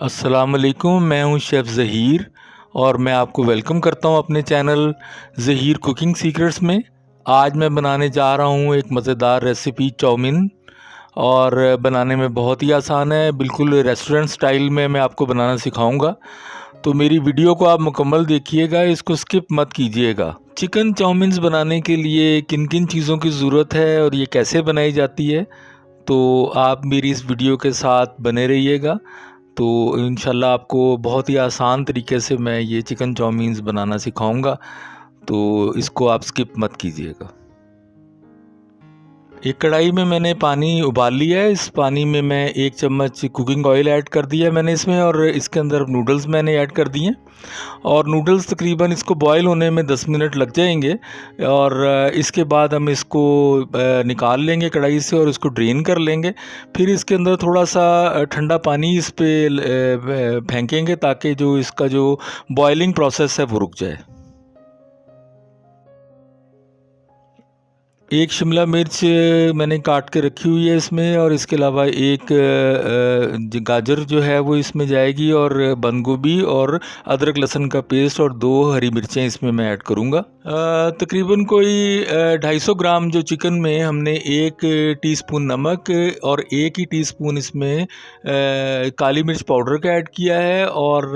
अस्सलाम वालेकुम, मैं हूं शेफ़ ज़हीर और मैं आपको वेलकम करता हूं अपने चैनल ज़हीर कुकिंग सीक्रेट्स में। आज मैं बनाने जा रहा हूं एक मज़ेदार रेसिपी चाउमीन और बनाने में बहुत ही आसान है। बिल्कुल रेस्टोरेंट स्टाइल में मैं आपको बनाना सिखाऊंगा, तो मेरी वीडियो को आप मुकम्मल देखिएगा, इसको स्किप मत कीजिएगा। चिकन चाउमीन्स बनाने के लिए किन किन चीज़ों की ज़रूरत है और ये कैसे बनाई जाती है, तो आप मेरी इस वीडियो के साथ बने रहिएगा। तो इंशाल्लाह आपको बहुत ही आसान तरीके से मैं ये चिकन चाउमीन्स बनाना सिखाऊंगा, तो इसको आप स्किप मत कीजिएगा। एक कढ़ाई में मैंने पानी उबाल लिया है। इस पानी में मैं 1 चम्मच कुकिंग ऑयल ऐड कर दिया है मैंने इसमें, और इसके अंदर नूडल्स मैंने ऐड कर दिए और नूडल्स तकरीबन इसको बॉईल होने में 10 मिनट लग जाएंगे। और इसके बाद हम इसको निकाल लेंगे कढ़ाई से और इसको ड्रेन कर लेंगे। फिर इसके अंदर थोड़ा सा ठंडा पानी इस पर फेंकेंगे ताकि जो इसका जो बॉयलिंग प्रोसेस है वो रुक जाए। एक शिमला मिर्च मैंने काट के रखी हुई है इसमें, और इसके अलावा एक गाजर जो है वो इसमें जाएगी, और बंद गोभी और अदरक लहसुन का पेस्ट और 2 हरी मिर्चें इसमें मैं ऐड करूँगा। तकरीबन कोई 250 ग्राम जो चिकन में हमने 1 टीस्पून नमक और 1 ही टीस्पून इसमें काली मिर्च पाउडर का ऐड किया है, और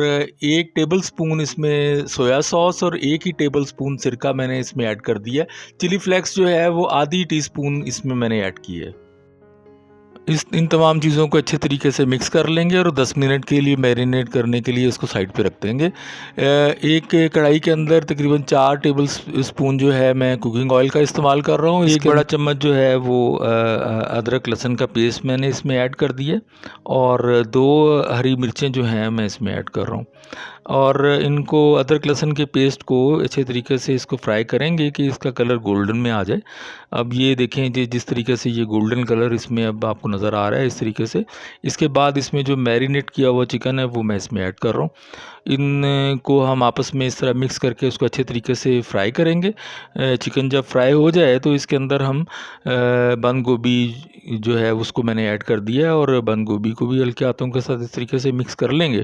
1 टेबल स्पून इसमें सोया सॉस और 1 ही टेबल स्पून सिरका मैंने इसमें ऐड कर दिया। चिली फ्लेक्स जो है वो आधी टीस्पून इसमें मैंने ऐड की है। इन तमाम चीज़ों को अच्छे तरीके से मिक्स कर लेंगे और 10 मिनट के लिए मैरिनेट करने के लिए इसको साइड पे रख देंगे। एक कढ़ाई के अंदर तकरीबन 4 टेबल स्पून जो है मैं कुकिंग ऑयल का इस्तेमाल कर रहा हूँ। एक बड़ा चम्मच जो है वो अदरक लहसुन का पेस्ट मैंने इसमें ऐड कर दिया, और 2 हरी मिर्चें जो हैं मैं इसमें ऐड कर रहा हूँ। और इनको अदरक लहसुन के पेस्ट को अच्छे तरीके से इसको फ्राई करेंगे कि इसका कलर गोल्डन में आ जाए। अब ये देखें कि जिस तरीके से ये गोल्डन कलर इसमें अब आपको नज़र आ रहा है, इस तरीके से। इसके बाद इसमें जो मैरिनेट किया हुआ चिकन है वो मैं इसमें ऐड कर रहा हूँ। इनको हम आपस में इस तरह मिक्स करके उसको अच्छे तरीके से फ्राई करेंगे। चिकन जब फ्राई हो जाए तो इसके अंदर हम बंद गोभी जो है उसको मैंने ऐड कर दिया है, और बंद गोभी को भी हल्के हाथों के साथ इस तरीके से मिक्स कर लेंगे।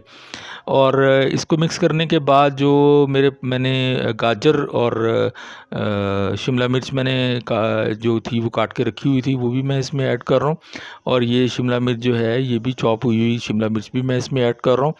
और इसको मिक्स करने के बाद जो मैंने गाजर और शिमला मिर्च जो थी वो काट के रखी हुई थी वो भी मैं इसमें ऐड कर रहा हूँ, और ये शिमला मिर्च जो है ये भी चॉप हुई हुई शिमला मिर्च भी मैं इसमें ऐड कर रहा हूँ।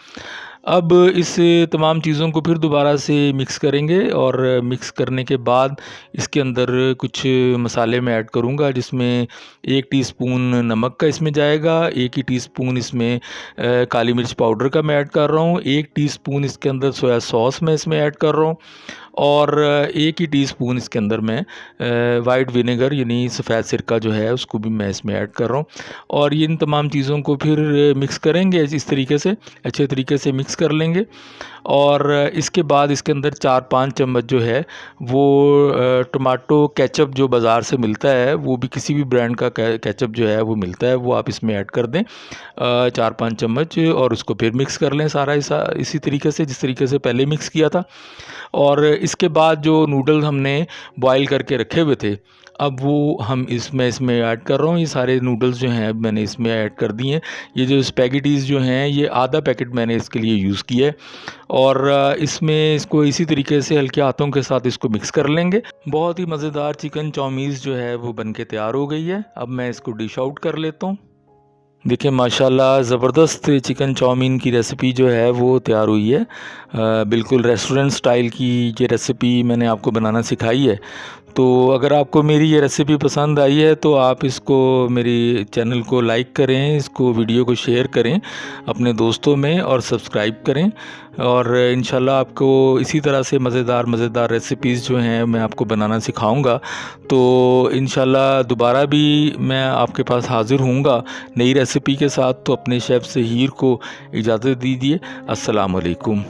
अब इस तमाम चीज़ों को फिर दोबारा से मिक्स करेंगे, और मिक्स करने के बाद इसके अंदर कुछ मसाले मैं ऐड करूँगा, जिसमें 1 टीस्पून नमक का इसमें जाएगा, 1 ही टीस्पून इसमें काली मिर्च पाउडर का मैं ऐड कर रहा हूँ, 1 टीस्पून इसके अंदर सोया सॉस मैं इसमें ऐड कर रहा हूँ, और 1 ही टीस्पून इसके अंदर मैं वाइट विनेगर यानी सफ़ेद सिरका जो है उसको भी मैं इसमें ऐड कर रहा हूँ। और इन तमाम चीज़ों को फिर मिक्स करेंगे इस तरीके से, अच्छे तरीके से मिक्स कर लेंगे। और इसके बाद इसके अंदर 4-5 चम्मच जो है वो टमाटो केचप जो बाज़ार से मिलता है, वो भी किसी भी ब्रांड का केचप जो है वो मिलता है, वो आप इसमें ऐड कर दें 4-5 चम्मच, और उसको फिर मिक्स कर लें सारा इसी तरीके से जिस तरीके से पहले मिक्स किया था। और इसके बाद जो नूडल हमने बॉईल करके रखे हुए थे, अब वो हम इसमें ऐड कर रहा हूँ। ये सारे नूडल्स जो हैं मैंने इसमें ऐड कर दिए हैं। ये जो स्पैगेटीज़ जो हैं ये आधा पैकेट मैंने इसके लिए यूज़ किया है, और इसमें इसको इसी तरीके से हल्के हाथों के साथ इसको मिक्स कर लेंगे। बहुत ही मज़ेदार चिकन चाउमीन्स जो है वो बनके तैयार हो गई है। अब मैं इसको डिश आउट कर लेता हूँ। देखिए माशाल्लाह ज़बरदस्त चिकन चाउमीन की रेसिपी जो है वो तैयार हुई है। बिल्कुल रेस्टोरेंट स्टाइल की ये रेसिपी मैंने आपको बनाना सिखाई है। तो अगर आपको मेरी ये रेसिपी पसंद आई है तो आप इसको मेरी चैनल को लाइक करें, इसको वीडियो को शेयर करें अपने दोस्तों में, और सब्सक्राइब करें। और इंशाल्लाह आपको इसी तरह से मज़ेदार रेसिपीज़ जो हैं मैं आपको बनाना सिखाऊंगा। तो इंशाल्लाह दोबारा भी मैं आपके पास हाज़िर होऊंगा नई रेसिपी के साथ। तो अपने शेफ़ ज़हीर को इजाज़त दीजिए। अस्सलाम वालेकुम।